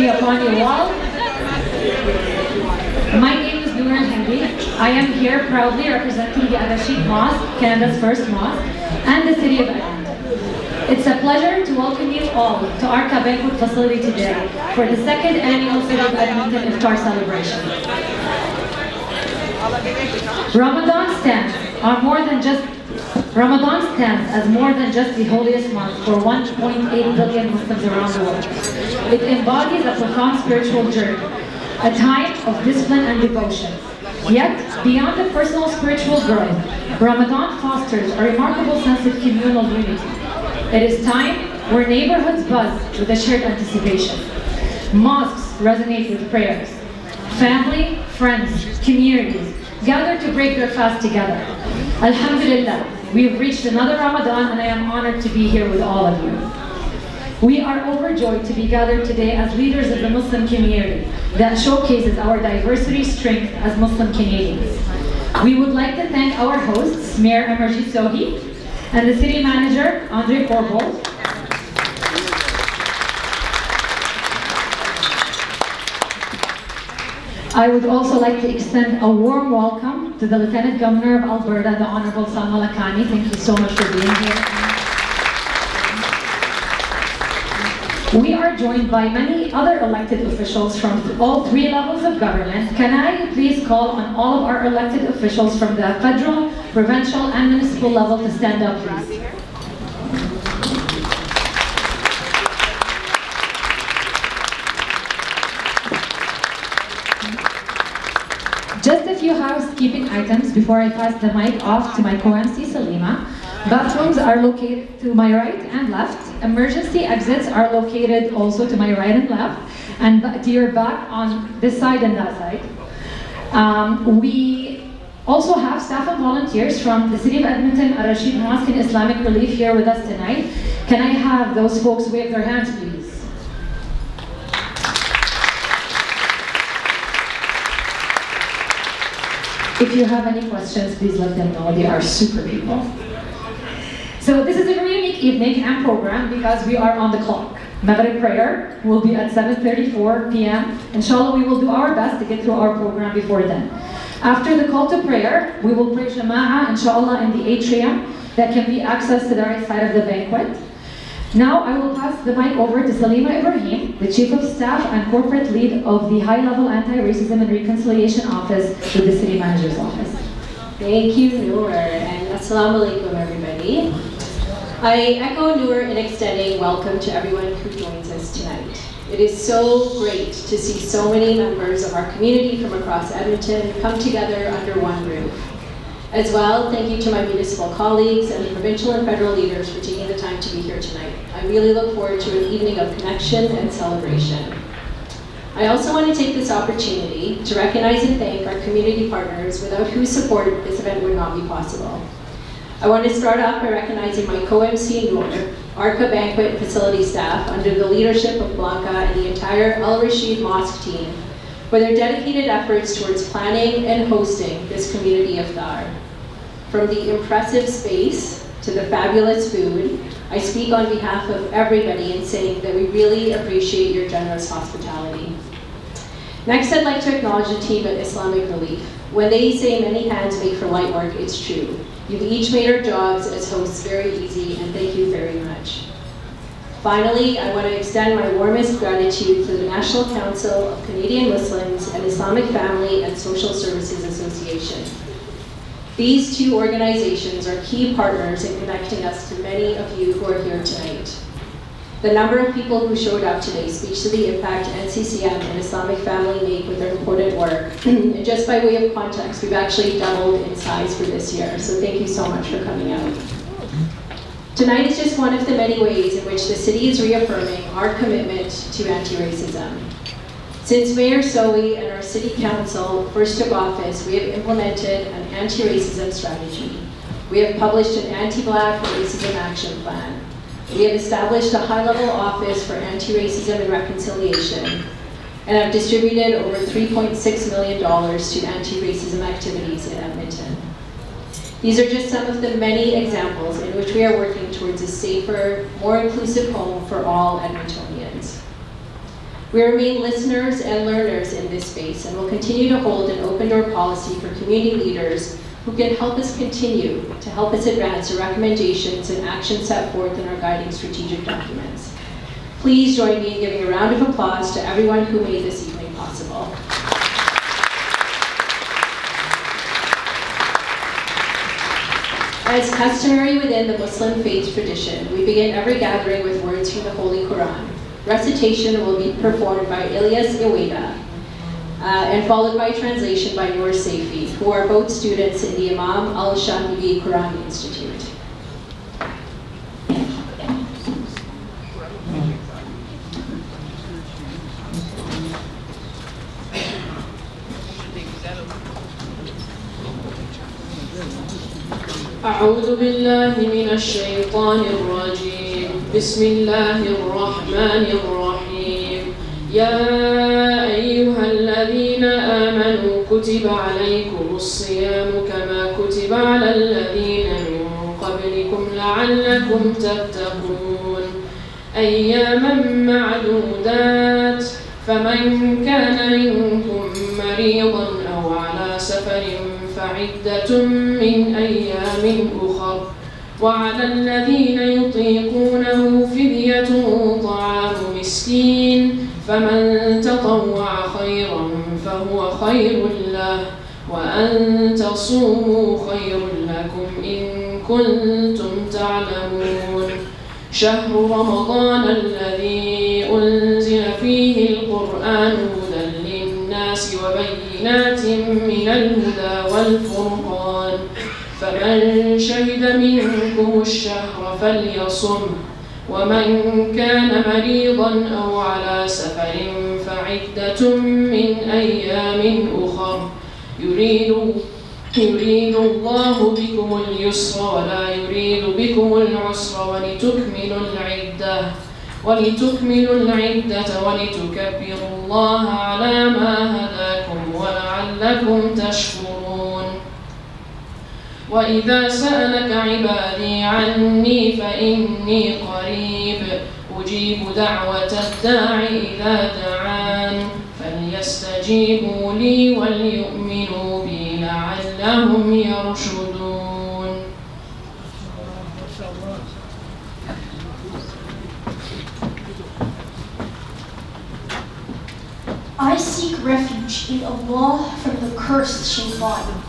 be upon you all. My name is Noor Al-Hindi. I am here proudly representing the Al-Rashid Mosque, Canada's first mosque, and the city of Edmonton. It's a pleasure to welcome you all to ARCA Banquet Facility today for the second annual City of Edmonton Iftar celebration. Ramadan stands as more than just the holiest month for 1.8 billion Muslims around the world. It embodies a profound spiritual journey, a time of discipline and devotion. Yet, beyond the personal spiritual growth, Ramadan fosters a remarkable sense of communal unity. It is time where neighborhoods buzz with a shared anticipation. Mosques resonate with prayers. Family, friends, communities gather to break their fast together. Alhamdulillah, we've reached another Ramadan and I am honored to be here with all of you. We are overjoyed to be gathered today as leaders of the Muslim community that showcases our diversity strength as Muslim Canadians. We would like to thank our hosts, Mayor Amarjeet Sohi, and the City Manager, Corbould. I would also like to extend a warm welcome to the Lieutenant Governor of Alberta, the Honorable Salma Lakhani. Thank you so much for being here. We are joined by many other elected officials from all three levels of government. Can I please call on all of our elected officials from the federal, provincial, and municipal level to stand up, please? Just a few housekeeping items before I pass the mic off to my co-MC Salima. Bathrooms are located to my right and left. Emergency exits are located also to my right and left, and to your back on this side and that side. We also have staff and volunteers from the City of Edmonton, Al-Rashid Mosque and Islamic Relief here with us tonight. Can I have those folks wave their hands, please? If you have any questions, please let them know. They are super people. So this is a very unique evening and program because we are on the clock. Maghrib prayer will be at 7:34 p.m. Inshallah, we will do our best to get through our program before then. After the call to prayer, we will pray Jama'ah, inshallah, in the atrium that can be accessed to the right side of the banquet. Now I will pass the mic over to Salima Ibrahim, the Chief of Staff and Corporate Lead of the High-Level Anti-Racism and Reconciliation Office with the City Manager's Office. Thank you, Noor, and assalamu alaikum, everybody. I echo Noor in extending welcome to everyone who joins us tonight. It is so great to see so many members of our community from across Edmonton come together under one roof. As well, thank you to my municipal colleagues and the provincial and federal leaders for taking the time to be here tonight. I really look forward to an evening of connection and celebration. I also want to take this opportunity to recognize and thank our community partners without whose support this event would not be possible. I want to start off by recognizing my co-MC Noor, ARCA Banquet Facility staff under the leadership of Blanca and the entire Al-Rashid Mosque team for their dedicated efforts towards planning and hosting this community iftar. From the impressive space to the fabulous food, I speak on behalf of everybody in saying that we really appreciate your generous hospitality. Next, I'd like to acknowledge the team at Islamic Relief. When they say many hands make for light work, it's true. You've each made our jobs as hosts very easy, and thank you very much. Finally, I want to extend my warmest gratitude to the National Council of Canadian Muslims and Islamic Family and Social Services Association. These two organizations are key partners in connecting us to many of you who are here tonight. The number of people who showed up today speaks to the impact NCCM and Islamic Family make with their important work. And just by way of context, we've actually doubled in size for this year, so thank you so much for coming out. Tonight is just one of the many ways in which the city is reaffirming our commitment to anti-racism. Since Mayor Sohi and our City Council first took office, we have implemented an anti-racism strategy. We have published an anti-Black racism action plan. We have established a high-level office for anti-racism and reconciliation, and have distributed over $3.6 million to anti-racism activities in Edmonton. These are just some of the many examples in which we are working towards a safer, more inclusive home for all Edmontonians. We remain listeners and learners in this space and will continue to hold an open door policy for community leaders who can help us continue to help us advance the recommendations and actions set forth in our guiding strategic documents. Please join me in giving a round of applause to everyone who made this evening possible. As customary within the Muslim faith tradition, we begin every gathering with words from the Holy Quran. Recitation will be performed by Ilyas Iweda and followed by translation by Noor Saifi, who are both students in the Imam Al-Shamibi Quran Institute. أعوذ بالله من الشيطان الرجيم بسم الله الرحمن الرحيم يا أيها الذين آمنوا كتب عليكم الصيام كما كتب على الذين من قبلكم لعلكم تتقون أياما معدودات فمن كان منكم مريضا أو على سفر فعدة من أيام أخر وعلى الذين يطيقونه فدية طعام مسكين فمن تطوع خيرا فهو خير له وأن تصوموا خير لكم إن كنتم تعلمون شهر رمضان الذي أنزل فيه القرآن هدى للناس وبينات من الهدى والفرقان فمن شهد منكم الشهر فليصم ومن كان مريضا أو على سفر فعدة من أيام أخر يريد الله بكم اليسر ولا يريد بكم العسر ولتكملوا العدة ولتكبروا الله على ما هداكم ولعلكم تشكرون وإذا سألك عبادي عني فإني قريب أجيب دعوة الداع إذا دعان فليستجيبوا لي وليؤمنوا بي لعلهم يرشدون. I seek refuge in Allah from the cursed shaitan.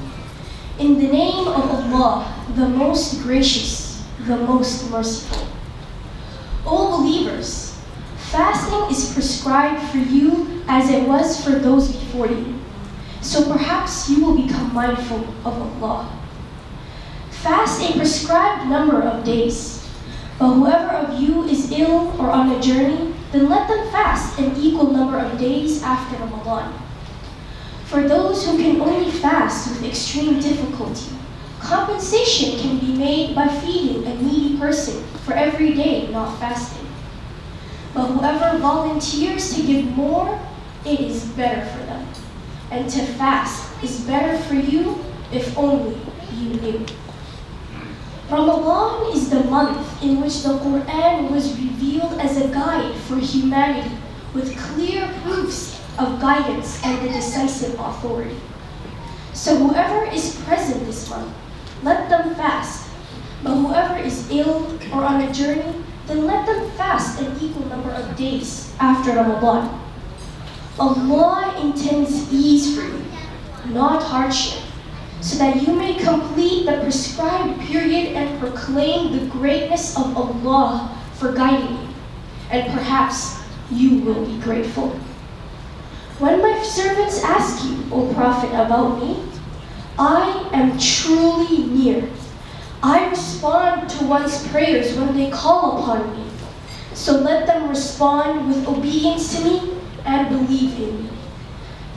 In the name of Allah, the most gracious, the most merciful. O believers, fasting is prescribed for you as it was for those before you. So perhaps you will become mindful of Allah. Fast a prescribed number of days. But whoever of you is ill or on a journey, then let them fast an equal number of days after Ramadan. For those who can only fast with extreme difficulty, compensation can be made by feeding a needy person for every day not fasting. But whoever volunteers to give more, it is better for them. And to fast is better for you if only you knew. Ramadan is the month in which the Quran was revealed as a guide for humanity with clear proofs of guidance and the decisive authority. So whoever is present this month, let them fast. But whoever is ill or on a journey, then let them fast an equal number of days after Ramadan. Allah intends ease for you, not hardship, so that you may complete the prescribed period and proclaim the greatness of Allah for guiding you, and perhaps you will be grateful. When my servants ask you, O Prophet, about me, I am truly near. I respond to one's prayers when they call upon me. So let them respond with obedience to me and believe in me.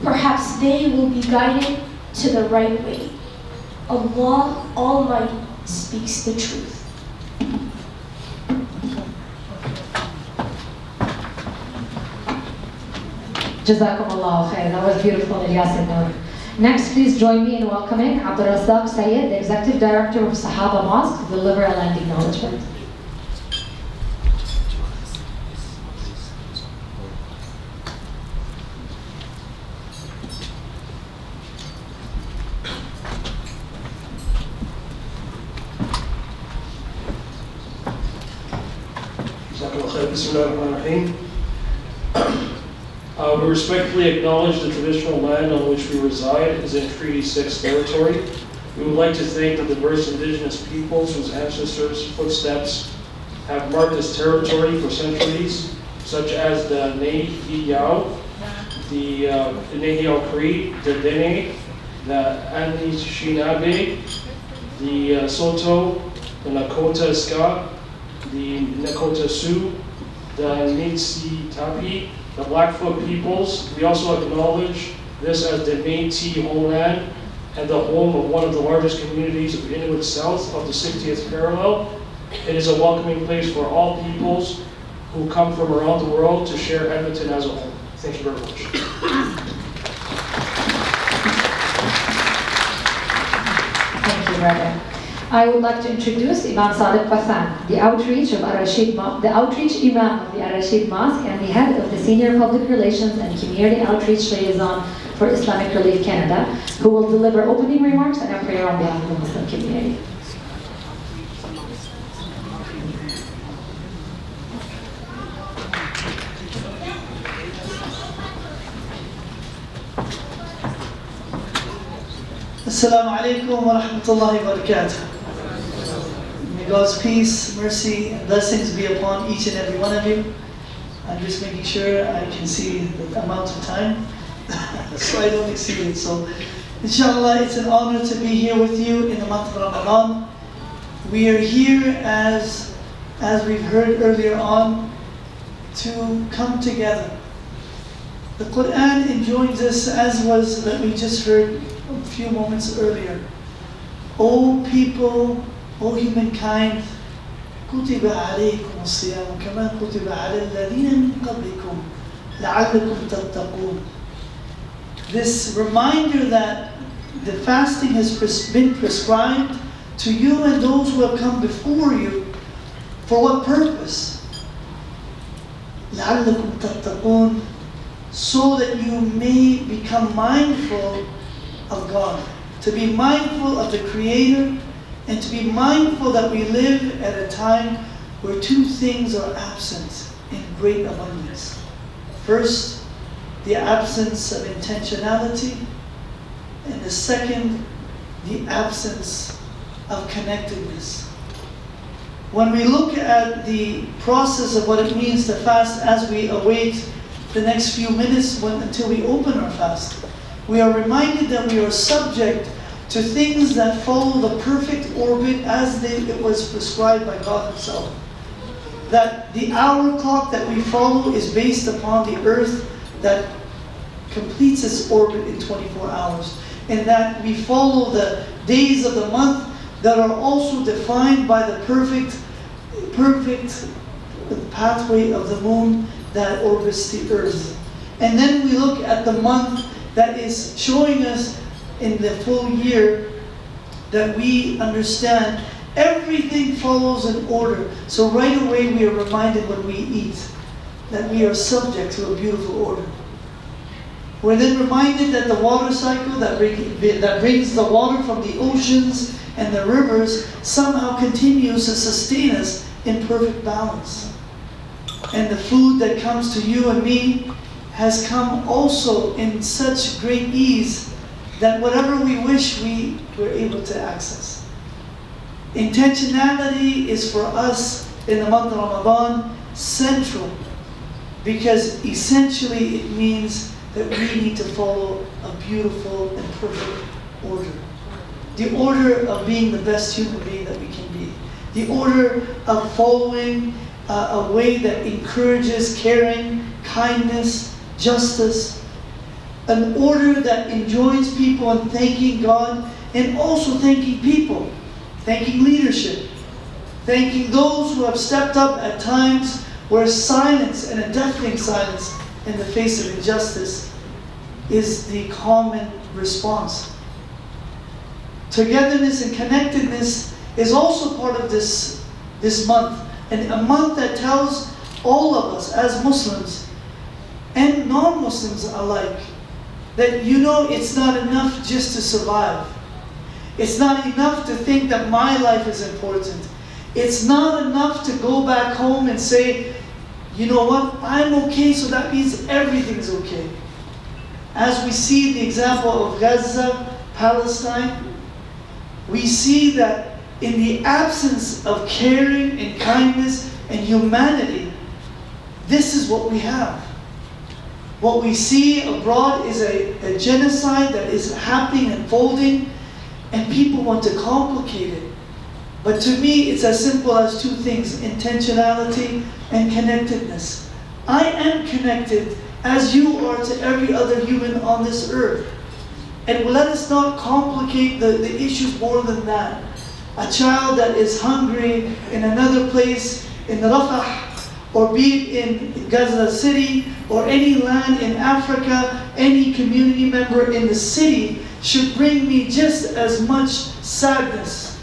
Perhaps they will be guided to the right way. Allah Almighty speaks the truth. Jazakumullah khair. That was beautiful, Ilyas and Noor. Next, please join me in welcoming Abdul Sayyid, the Executive Director of Sahaba Mosque, to deliver a land acknowledgement. Bismillahirrahmanirrahim. We respectfully acknowledge the traditional land on which we reside is in Treaty 6 territory. We would like to thank the diverse indigenous peoples whose ancestors' footsteps have marked this territory for centuries, such as the Nehiyao, the Nehiyao Cree, the Dene, the Anishinaabe, the Soto, the Nakota Ska, the Nakota Sioux, the Niitsitapi, the Blackfoot peoples. We also acknowledge this as the Métis homeland and the home of one of the largest communities of Inuit south of the 60th parallel. It is a welcoming place for all peoples who come from around the world to share Edmonton as a home. Thank you very much. Thank you, brother. I would like to introduce Imam Sadiq Qassan, the outreach Imam of the Al-Rashid Mosque and the head of the Senior Public Relations and Community Outreach Liaison for Islamic Relief Canada, who will deliver opening remarks and a prayer on behalf of the Muslim community. Assalamu alaikum wa rahmatullahi wa barakatuh. May God's peace, mercy, and blessings be upon each and every one of you. I'm just making sure I can see the amount of time, so I don't exceed it. So, inshallah, it's an honor to be here with you in the month of Ramadan. We are here as we've heard earlier on, to come together. The Quran enjoins us, as was that we just heard a few moments earlier. O people, O humankind, كتب عليكم الصيام كما كتب على الذين من قبلكم لعلكم تتقون. This reminder that the fasting has been prescribed to you and those who have come before you. For what purpose? لعلكم تتقون, so that you may become mindful of God, to be mindful of the Creator, and to be mindful that we live at a time where two things are absent in great abundance. First, the absence of intentionality, and the second, the absence of connectedness. When we look at the process of what it means to fast as we await the next few minutes until we open our fast, we are reminded that we are subject to things that follow the perfect orbit as it was prescribed by God Himself. That the hour clock that we follow is based upon the earth that completes its orbit in 24 hours. And that we follow the days of the month that are also defined by the perfect pathway of the moon that orbits the earth. And then we look at the month that is showing us in the full year that we understand everything follows an order. So right away we are reminded when we eat that we are subject to a beautiful order. We're then reminded that the water cycle that brings the water from the oceans and the rivers somehow continues to sustain us in perfect balance. And the food that comes to you and me has come also in such great ease that whatever we wish we were able to access. Intentionality is for us in the month of Ramadan central, because essentially it means that we need to follow a beautiful and perfect order. The order of being the best human being that we can be. The order of following a way that encourages caring, kindness, justice. An order that enjoins people in thanking God and also thanking people. Thanking leadership. Thanking those who have stepped up at times where silence and a deafening silence in the face of injustice is the common response. Togetherness and connectedness is also part of this month. And a month that tells all of us as Muslims and non-Muslims alike that it's not enough just to survive. It's not enough to think that my life is important. It's not enough to go back home and say, you know what, I'm okay, so that means everything's okay. As we see the example of Gaza, Palestine, we see that in the absence of caring and kindness and humanity, this is what we have. What we see abroad is a genocide that is happening and unfolding, and people want to complicate it. But to me, it's as simple as two things: intentionality and connectedness. I am connected as you are to every other human on this earth. And let us not complicate the issues more than that. A child that is hungry in another place, in Rafah, or be it in Gaza City, or any land in Africa, any community member in the city should bring me just as much sadness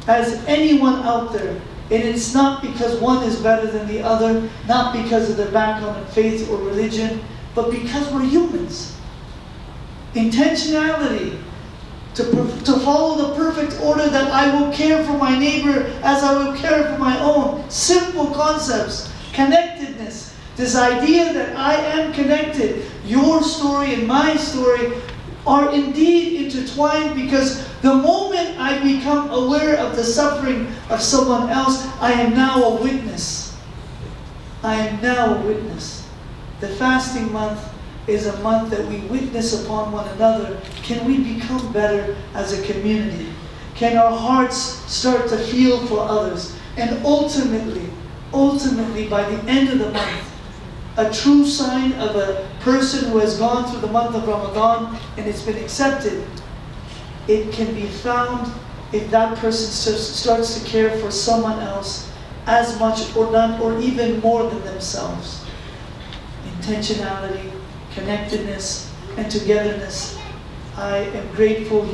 as anyone out there. And it's not because one is better than the other, not because of their background in faith or religion, but because we're humans. Intentionality, to follow the perfect order that I will care for my neighbor as I will care for my own. Simple concepts. Connectedness, this idea that I am connected. Your story and my story are indeed intertwined, because the moment I become aware of the suffering of someone else, I am now a witness. I am now a witness. The fasting month is a month that we witness upon one another. Can we become better as a community? Can our hearts start to feel for others? And ultimately, by the end of the month, a true sign of a person who has gone through the month of Ramadan and it's been accepted, it can be found if that person starts to care for someone else as much or not, or even more than themselves. Intentionality, connectedness, and togetherness. I am grateful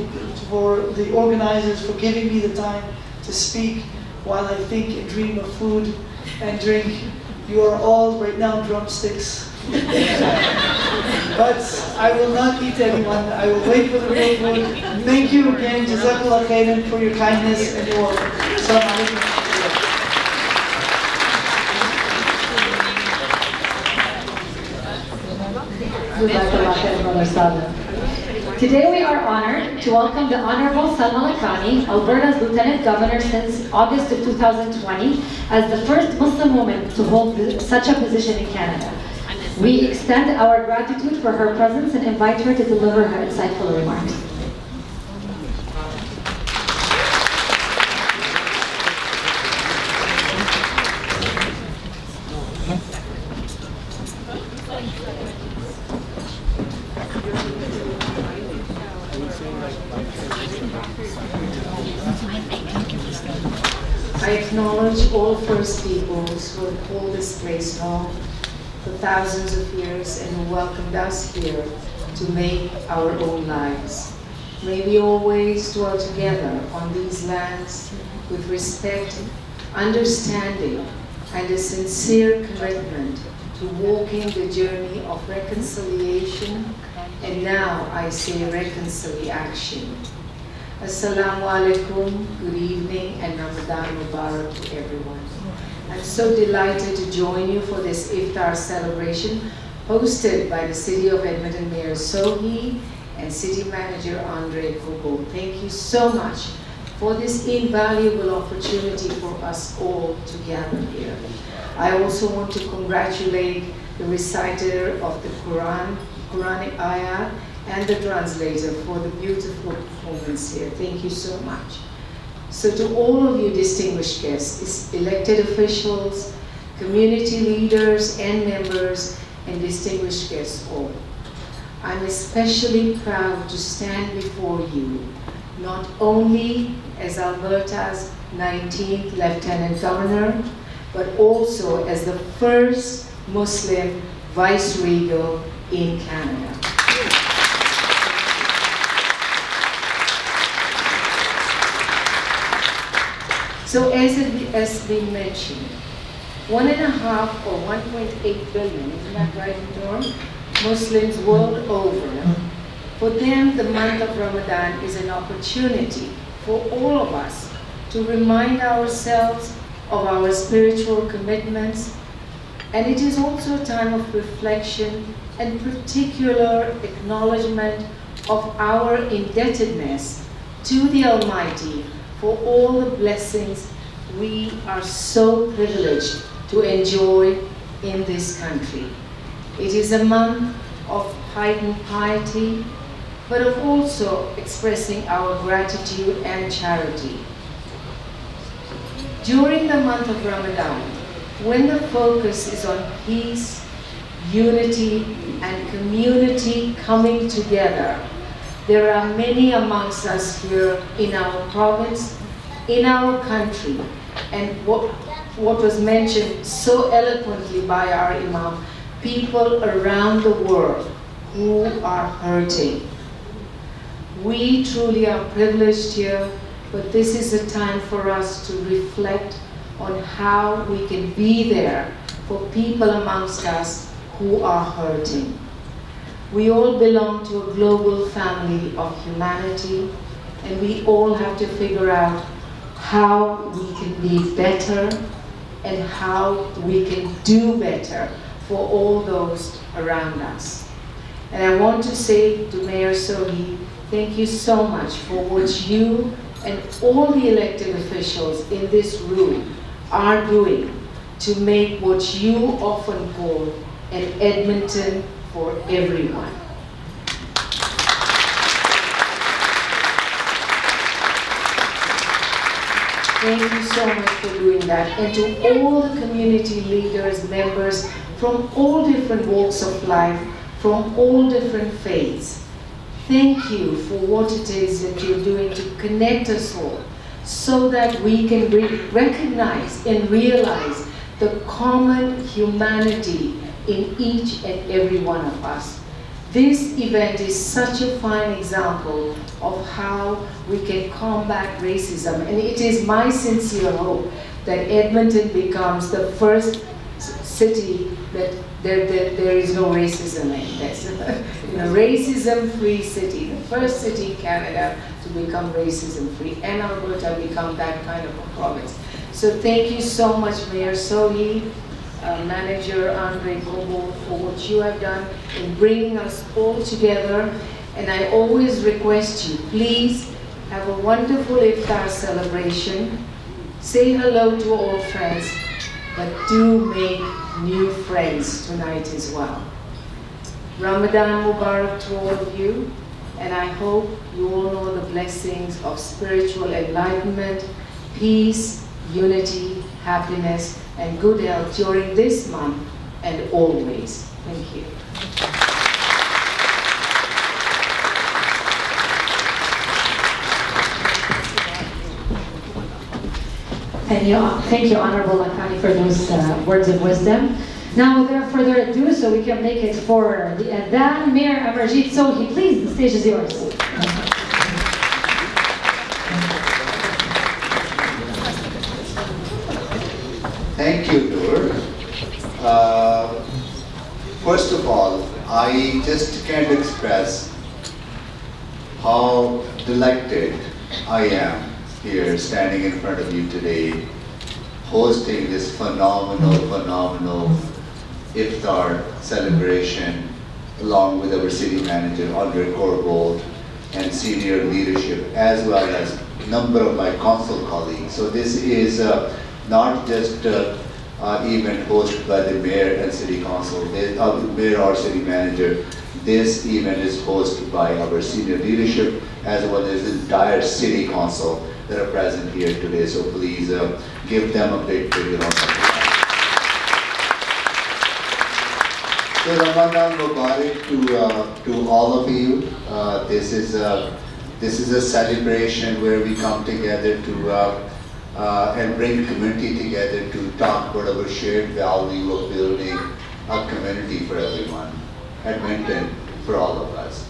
for the organizers for giving me the time to speak while I think and dream of food and drink. You are all right now drumsticks. But I will not eat anyone. I will wait for the real food. Thank you again, Jazakallah khairan, for your kindness and your welcome. Assalamu alaikum. Today we are honored to welcome the Honorable Salma Lakhani, Alberta's Lieutenant Governor since August of 2020, as the first Muslim woman to hold such a position in Canada. We extend our gratitude for her presence and invite her to deliver her insightful remarks. I acknowledge all First Peoples who have called this place home for thousands of years and who welcomed us here to make our own lives. May we always dwell together on these lands with respect, understanding, and a sincere commitment to walking the journey of reconciliation, and now I say reconciliation. Assalamu alaikum, good evening, and Ramadan Mubarak to everyone. I'm so delighted to join you for this iftar celebration hosted by the City of Edmonton Mayor Sohi and City Manager Corbould. Thank you so much for this invaluable opportunity for us all to gather here. I also want to congratulate the reciter of the Quranic ayah and the translator for the beautiful performance here. Thank you so much. So to all of you distinguished guests, elected officials, community leaders and members, and distinguished guests all, I'm especially proud to stand before you, not only as Alberta's 19th Lieutenant Governor, but also as the first Muslim Vice-Regal in Canada. So as has been mentioned, 1.5 or 1.8 billion, isn't that right, Norm? Muslims world over. For them, the month of Ramadan is an opportunity for all of us to remind ourselves of our spiritual commitments, And it is also a time of reflection and particular acknowledgement of our indebtedness to the Almighty for all the blessings we are so privileged to enjoy in this country. It is a month of heightened piety, but of also expressing our gratitude and charity. During the month of Ramadan, when the focus is on peace, unity, and community coming together, there are many amongst us here in our province, in our country, and what was mentioned so eloquently by our Imam, people around the world who are hurting. We truly are privileged here, but this is a time for us to reflect on how we can be there for people amongst us who are hurting. We all belong to a global family of humanity, and we all have to figure out how we can be better and how we can do better for all those around us. And I want to say to Mayor Sohi, thank you so much for what you and all the elected officials in this room are doing to make what you often call an Edmonton for everyone. Thank you so much for doing that. And to all the community leaders, members from all different walks of life, from all different faiths, thank you for what it is that you're doing to connect us all so that we can recognize and realize the common humanity in each and every one of us. This event is such a fine example of how we can combat racism, and it is my sincere hope that Edmonton becomes the first city that there is no racism in. That's a racism-free city, the first city in Canada to become racism-free, and Alberta become that kind of a province. So thank you so much, Mayor Sohi, Manager Andre Corbould, for what you have done in bringing us all together. And I always request you, please have a wonderful iftar celebration. Say hello to old friends, but do make new friends tonight as well. Ramadan Mubarak to all of you, and I hope you all know the blessings of spiritual enlightenment, peace, unity, happiness, and good health during this month and always. Thank you. Thank you, Honorable Akani, for those words of wisdom. Now, without further ado, so we can make it for the Adhan, Mayor Amarjeet Sohi, please, the stage is yours. Thank you, Noor. First of all, I just can't express how delighted I am here standing in front of you today, hosting this phenomenal iftar celebration along with our city manager, Andre Corbould, and senior leadership, as well as a number of my council colleagues. So this is not just an event hosted by the mayor and city council, mayor or city manager. This event is hosted by our senior leadership as well as the entire city council that are present here today. So please give them a big round of applause. So Ramadan Mubarak to all of you. This is a celebration where we come together to and bring the community together to talk about our shared value of building a community for everyone, Edmonton for all of us.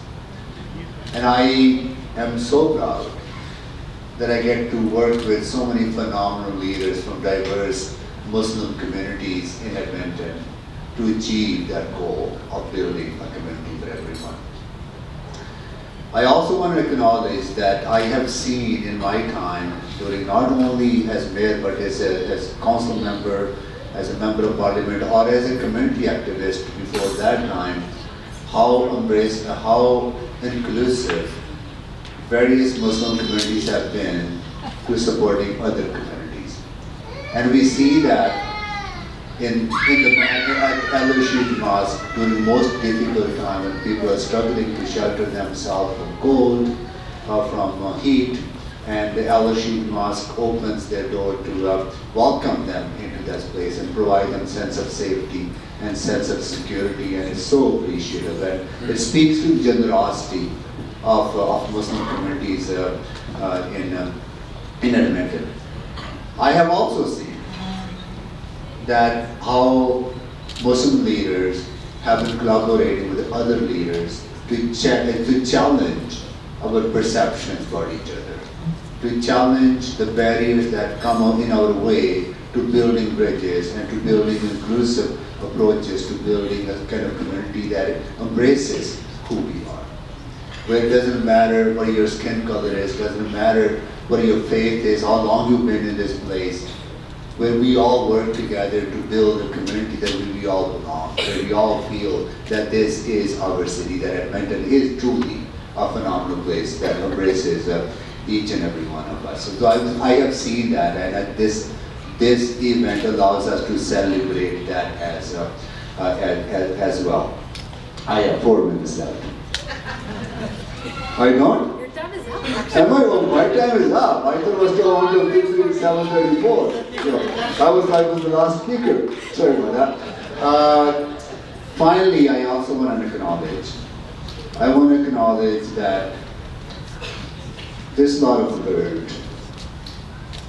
And I am so proud that I get to work with so many phenomenal leaders from diverse Muslim communities in Edmonton to achieve that goal of building a community for everyone. I also want to acknowledge that I have seen in my time, during not only as mayor but as council member, as a member of parliament or as a community activist before that time, how inclusive various Muslim communities have been to supporting other communities. And we see that at Al-Rashid Mosque during most difficult time when people are struggling to shelter themselves from cold, from heat, and the Al-Rashid Mosque opens their door to welcome them into that place and provide them sense of safety and sense of security, and it's so appreciative. And it speaks to the generosity of Muslim communities in Edmonton. I have also seen that how Muslim leaders have been collaborating with other leaders to challenge our perceptions about each other, to challenge the barriers that come up in our way to building bridges and to building inclusive approaches to building a kind of community that embraces who we are. Where it doesn't matter what your skin color is, doesn't matter what your faith is, how long you've been in this place, where we all work together to build a community that we all belong, where we all feel that this is our city, that Edmonton is truly a phenomenal place that embraces each and every one of us. So I have seen that, and this event allows us to celebrate that as well. I have 4 minutes left. I don't? Your time is up. Am I? Oh, my time is up. I thought it was still on till 7:34. So I was the last speaker. Sorry about that. Finally, I also want to acknowledge that this lot of hurt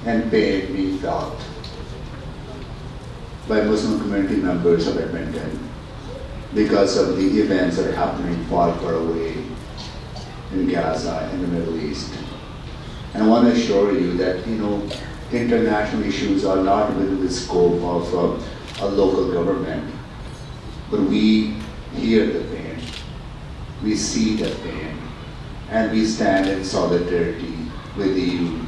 and pain being felt by Muslim community members of Edmonton because of the events that are happening far, far away in Gaza, in the Middle East. And I want to assure you that, international issues are not within the scope of a local government, but we hear the pain, we see the pain, and we stand in solidarity with you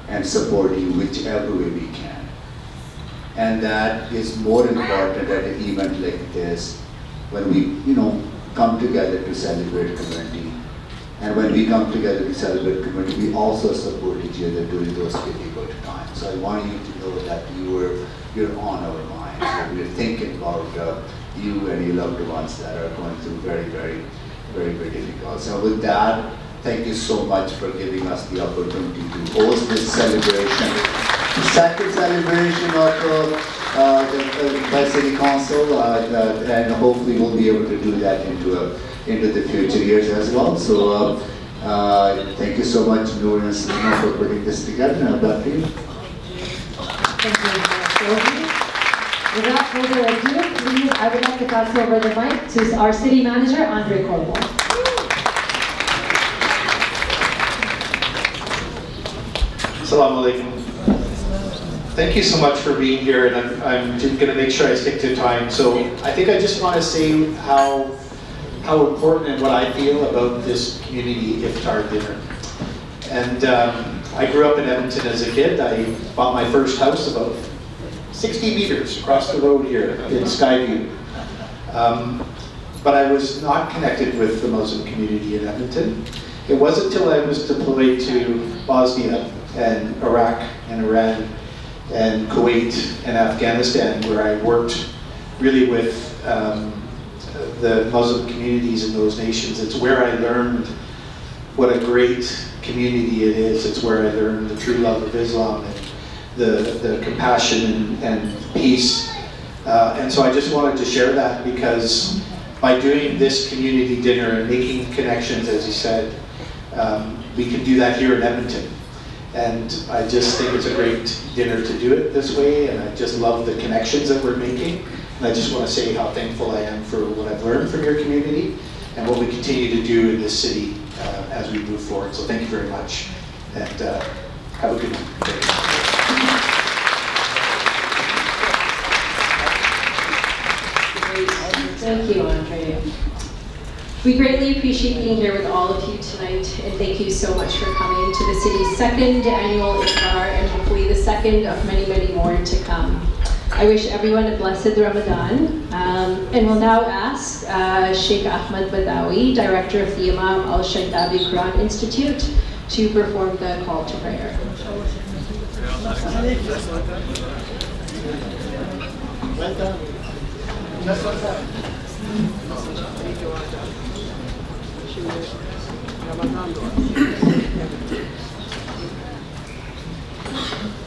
and support you whichever way we can. And that is more important at an event like this, when we, come together to celebrate community. And when we come together to celebrate community, we also support each other during those difficult times. So I want you to know that you're on our minds, that we're thinking about you and your loved ones that are going through very, very, very, very difficult. So with that, thank you so much for giving us the opportunity to host this celebration. The second celebration of the City Council, and hopefully we'll be able to do that into the future years as well. So thank you so much, Noor and Selena, for putting this together. Now back to you. Thank you, Sohi. Without further ado, please, I would like to pass over the mic to our City Manager, Andre Corbould. Assalamu alaikum. Thank you so much for being here, and I'm going to make sure I stick to time. So I think I just want to say how important and what I feel about this community iftar dinner. And I grew up in Edmonton as a kid. I bought my first house about 60 meters across the road here in Skyview. But I was not connected with the Muslim community in Edmonton. It wasn't until I was deployed to Bosnia and Iraq and Iran and Kuwait and Afghanistan, where I worked really with the Muslim communities in those nations. It's where I learned what a great community it is. It's where I learned the true love of Islam and the compassion and peace. And so I just wanted to share that, because by doing this community dinner and making connections, as you said, we can do that here in Edmonton. And I just think it's a great dinner to do it this way, and I just love the connections that we're making. And I just want to say how thankful I am for what I've learned from your community and what we continue to do in this city as we move forward. So thank you very much, and have a good night. Thank you, Andre. We greatly appreciate being here with all of you tonight, and thank you so much for coming to the city's second annual iftar, and hopefully the second of many, many more to come. I wish everyone a blessed Ramadan, and will now ask Sheikh Ahmed Badawi, Director of the Imam Al-Shaddabi Quran Institute, to perform the call to prayer.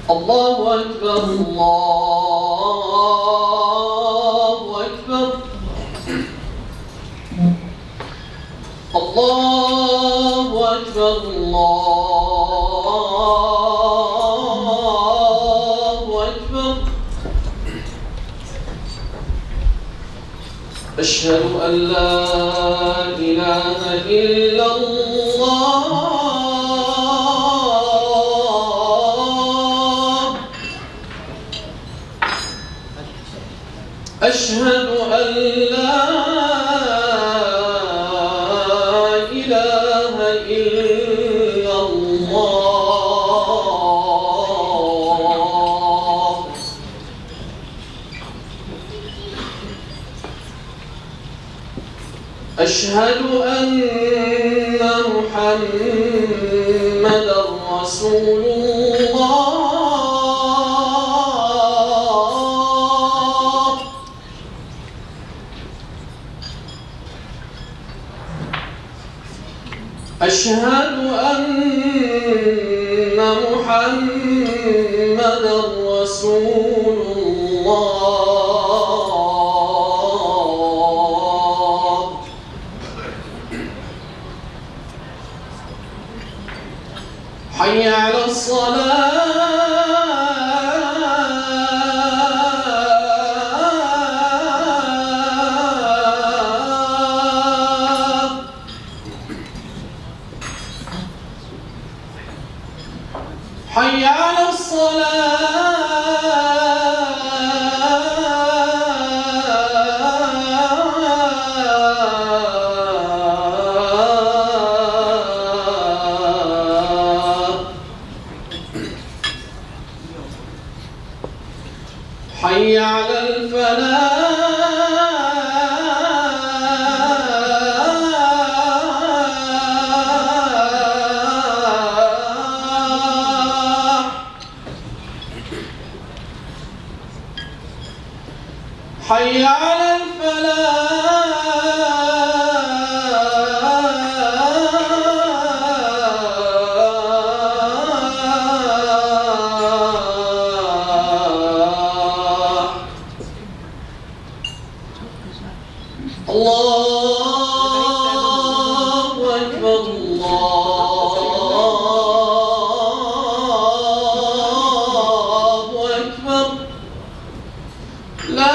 الله أكبر الله أكبر الله أكبر الله أكبر أشهد أن لا إله إلا الله أشهد أن لا إله إلا الله أشهد أن محمدًا رسول الله أشهد أن محمدًا رسول الله حي على الصلاة حي على الصلاة حي على الفلاح حي على الفلاح الله أكبر الله أكبر لا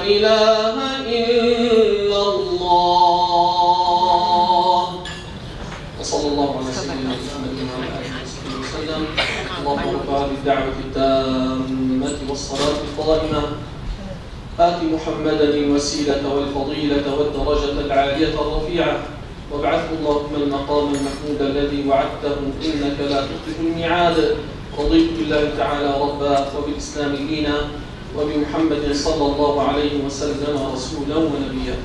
إله إلا الله وصلى الله على سيدنا محمد وعلى آله وصحبه وسلم اللهم رب هذه الدعوة التامة والصلاة القائمة آت محمدا الوسيلة والفضيلة والدرجة العالية الرفيعة وابعثه اللهم المقام المحمود الذي وعدته إنك لا تخلف الميعاد رضيت بالله تعالى ربا وبالإسلام دينا وبمحمد صلى الله عليه وسلم رسولا ونبيا.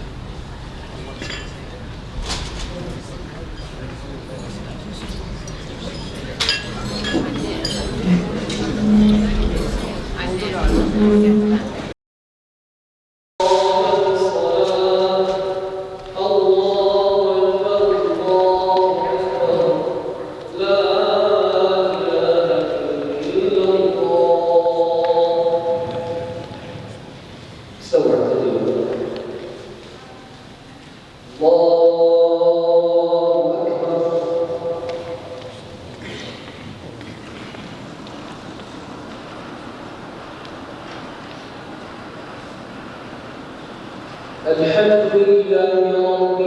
الحمد لله رب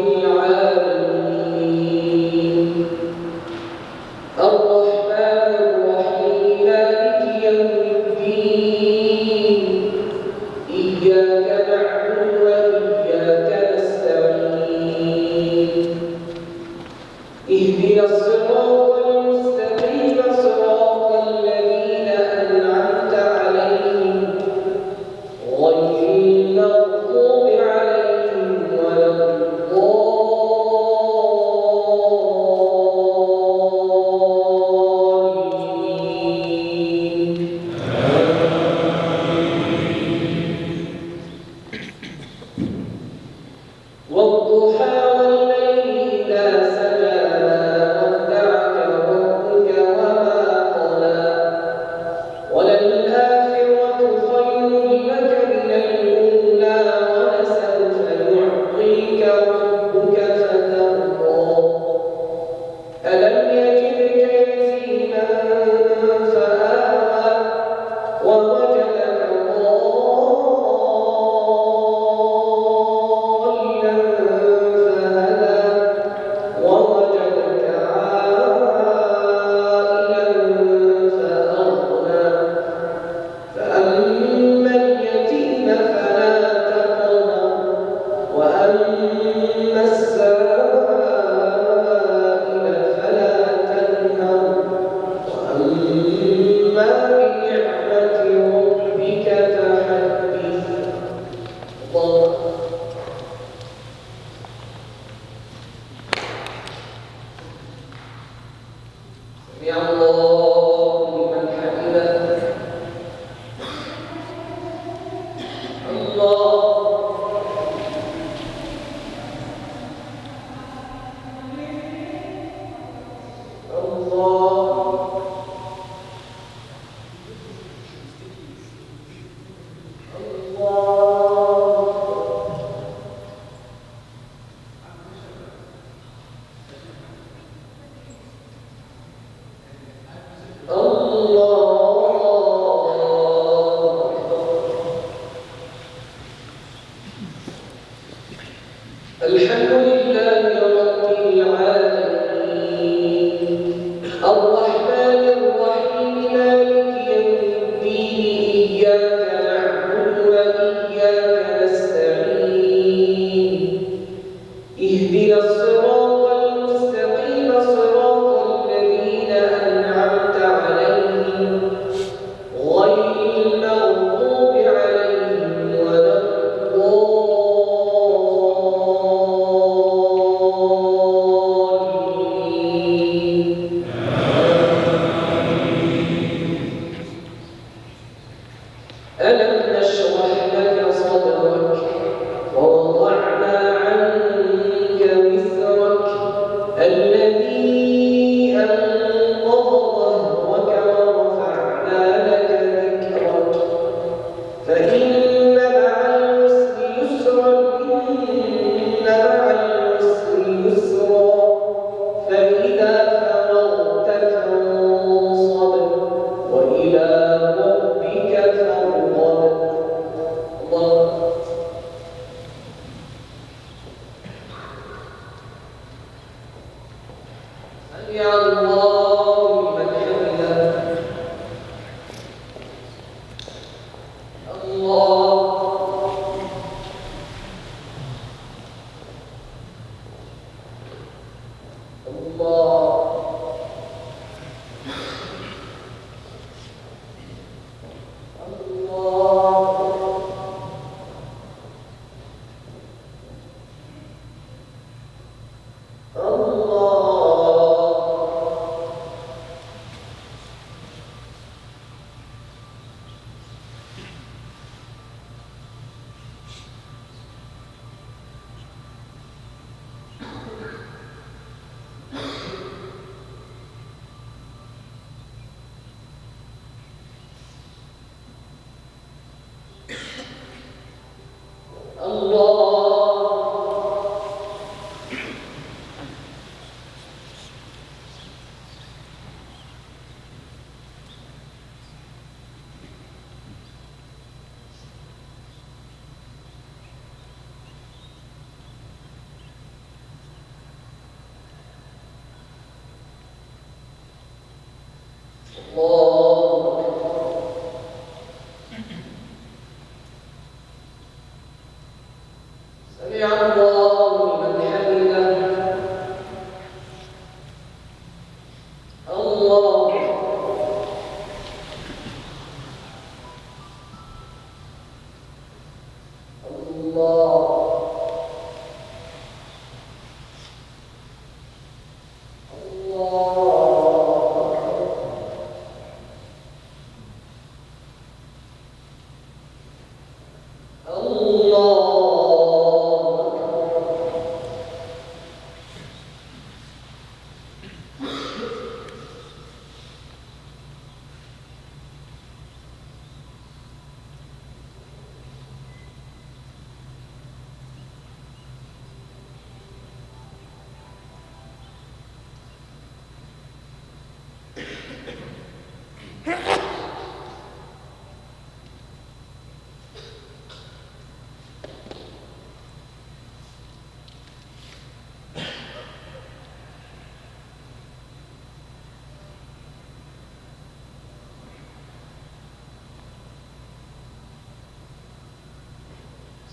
العالمين الرحمن الرحيم مالك يوم الدين إياك نعبد وإياك نستعين اهدنا الصراط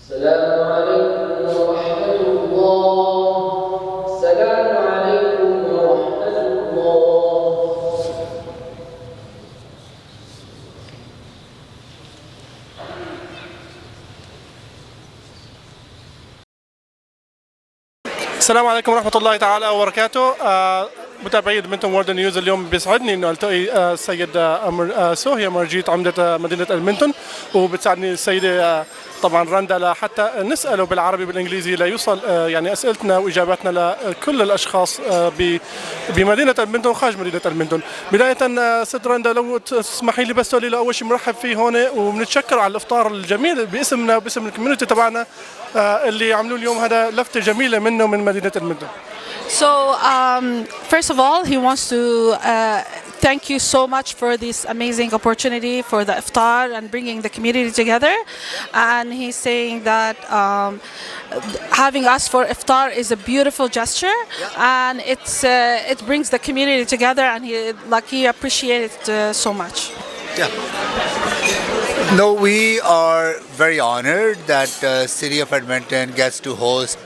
السلام عليكم ورحمة الله. السلام عليكم ورحمة الله. السلام عليكم ورحمة الله تعالى وبركاته. متابعي إدمونتون وورد نيوز، اليوم بيسعدني انه التقي السيد سوهي أمارجيت عمدة مدينة إدمونتون، وبتساعدني السيدة طبعا رندا لحتى نسأله بالعربي بالانجليزي ليوصل يعني اسئلتنا واجاباتنا لكل الاشخاص بمدينة إدمونتون وخارج مدينة إدمونتون. بداية ست رندا لو تسمحي لي بس تقولي له اول شيء مرحب فيه هون، وبنتشكر على الافطار الجميل باسمنا وباسم الكوميونتي تبعنا اللي عملوه اليوم. هذا لفتة جميلة منه من مدينة إدمونتون. So first of all, he wants to thank you so much for this amazing opportunity for the iftar and bringing the community together. And he's saying that having us for iftar is a beautiful gesture, and it brings the community together, and he appreciates it so much. Yeah. No, we are very honored that City of Edmonton gets to host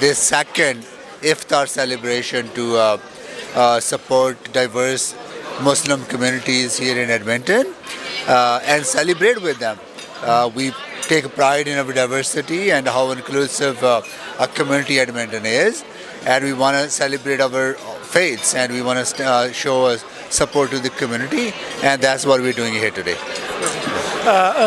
this second iftar celebration to support diverse Muslim communities here in Edmonton and celebrate with them. We take pride in our diversity and how inclusive a community Edmonton is, and we want to celebrate our faiths, and we want to show support to the community, and that's what we're doing here today.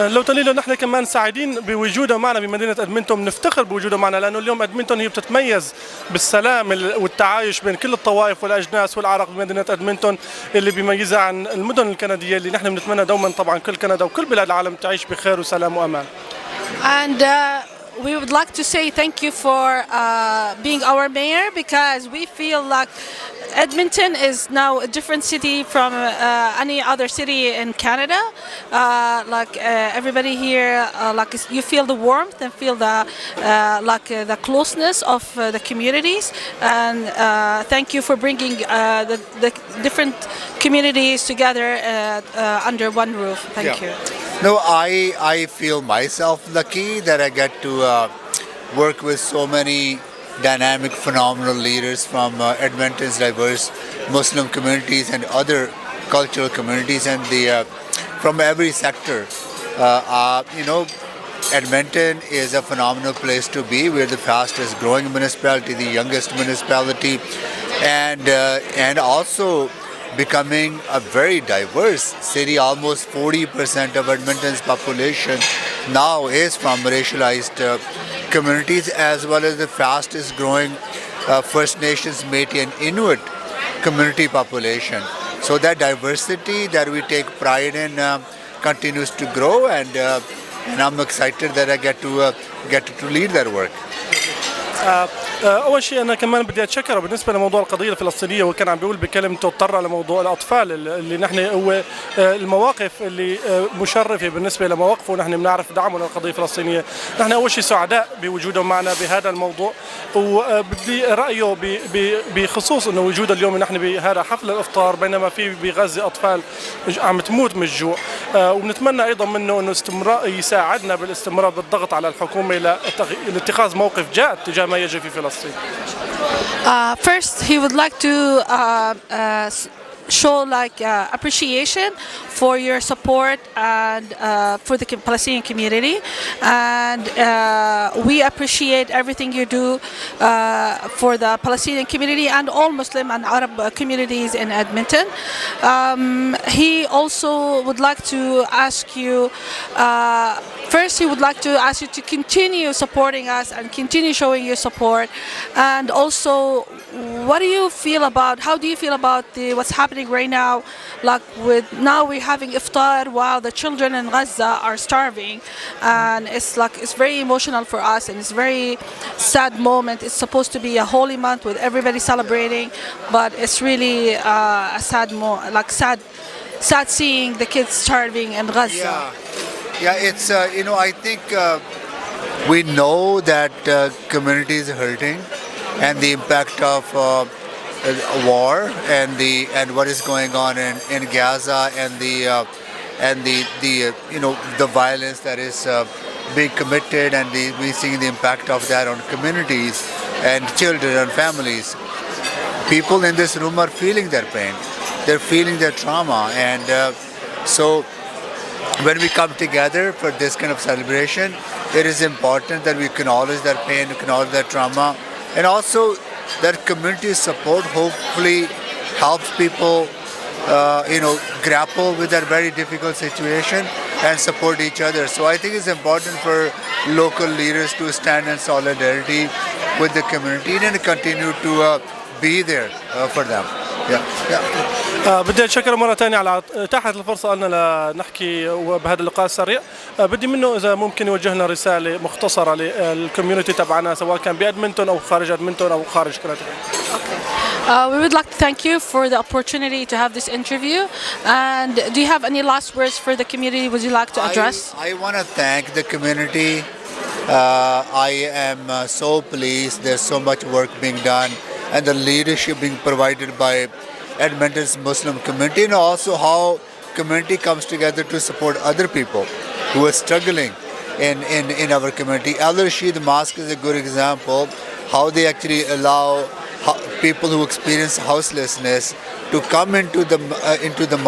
لو تقولي له نحن كمان سعيدين بوجوده معنا بمدينة إدمونتون، بنفتخر بوجوده معنا لأنه اليوم إدمونتون هي بتتميز بالسلام والتعايش بين كل الطوائف والأجناس والأعراق بمدينة إدمونتون، اللي بيميزها عن المدن الكندية اللي نحن بنتمنى دوما طبعا كل كندا وكل بلاد العالم تعيش بخير وسلام وأمان. And we would like to say thank you for being our mayor, because we feel like Edmonton is now a different city from any other city in Canada. Everybody here, you feel the warmth and feel the closeness of the communities. And thank you for bringing the different communities together under one roof. Thank you. No, I feel myself lucky that I get to work with so many dynamic, phenomenal leaders from Edmonton's diverse Muslim communities and other cultural communities, and from every sector. Edmonton is a phenomenal place to be. We're the fastest growing municipality, the youngest municipality, and also becoming a very diverse city. Almost 40% of Edmonton's population now is from racialized communities, as well as the fastest growing First Nations, Métis and Inuit community population. So that diversity that we take pride in continues to grow, and I'm excited that I get to lead that work. اول شيء انا كمان بدي اتشكره بالنسبه لموضوع القضيه الفلسطينيه، وكان عم بيقول بكلمته اضطر لموضوع الاطفال اللي نحن هو المواقف اللي مشرفه بالنسبه لمواقفه، ونحن بنعرف دعمه للقضيه الفلسطينيه. نحن اول شيء سعداء بوجودهم معنا بهذا الموضوع، وبدي رايه بخصوص انه وجوده اليوم نحن بهذا حفل الافطار بينما في بغزه اطفال عم تموت من الجوع، وبنتمنى ايضا منه انه استمرار يساعدنا بالاستمرار بالضغط على الحكومه لاتخاذ موقف جاد تجاه ما يجري في فلسطين. First, he would like to show appreciation for your support and for the Palestinian community, and we appreciate everything you do for the Palestinian community and all Muslim and Arab communities in Edmonton. He also would like to ask you, first he would like to ask you to continue supporting us and continue showing your support, and also how do you feel about what's happening right now? Now we're having iftar while the children in Gaza are starving, and it's very emotional for us, and it's very sad moment. It's supposed to be a holy month with everybody celebrating, but it's really a sad seeing the kids starving in Gaza. Yeah, it's I think we know that communities are hurting, and the impact of war and what is going on in Gaza, and the violence that is being committed, and we're seeing the impact of that on communities and children and families. People in this room are feeling their pain, they're feeling their trauma, and so when we come together for this kind of celebration, it is important that we acknowledge their pain, acknowledge their trauma, and also that community support hopefully helps people grapple with that very difficult situation and support each other. So I think it's important for local leaders to stand in solidarity with the community and continue to be there for them. بدي أشكر مرة ثانية على إتاحة الفرصة لنا لنحكي بهذا اللقاء السريع. بدي منه إذا ممكن يوجه لنا رسالة مختصرة للكوميونتي تبعنا سواء كان بإدمنتون أو خارج إدمنتون أو خارج كندا. We would like to thank you for the opportunity to have this interview. And do you have any last words for the community would you like to address? I want to thank the community. I am so pleased there's so much work being done and the leadership being provided by Edmonton's Muslim community, and also how community comes together to support other people who are struggling in our community. Al-Rashid Mosque is a good example how they actually allow people who experience houselessness to come into the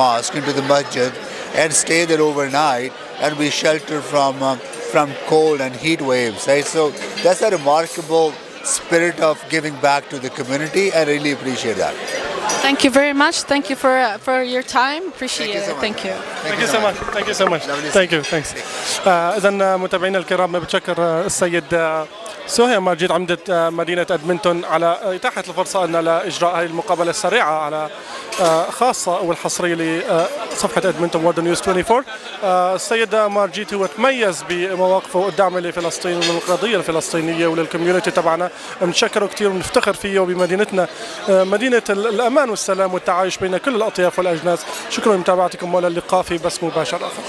mosque, into the masjid, and stay there overnight and be sheltered from cold and heat waves. Right? So that's a remarkable spirit of giving back to the community. I really appreciate that. Thank you very much. Thank you for your time. Appreciate it. Thank you. Thank you so much. Thank you so much. Thank you. Thanks. إذا متابعينا الكرام بتشكر السيد سوهي أمارجيت عمدة مدينة إدمونتون على إتاحة الفرصة لنا لإجراء هذه المقابلة السريعة على خاصة والحصرية لصفحة إدمونتون وورد نيوز 24. السيد أمارجيت هو تميز بمواقفه الدعم لفلسطين وللقضية الفلسطينية وللكوميونتي تبعنا. بنشكره كثير ونفتخر فيه وبمدينتنا مدينة الأمان والسلام والتعايش بين كل الأطياف والأجناس. شكرا لمتابعتكم وإلى اللقاء في بث مباشر آخر.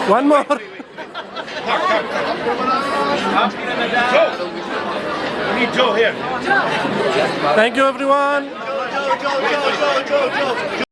One more. We need Joe here. Thank you, everyone. Joe.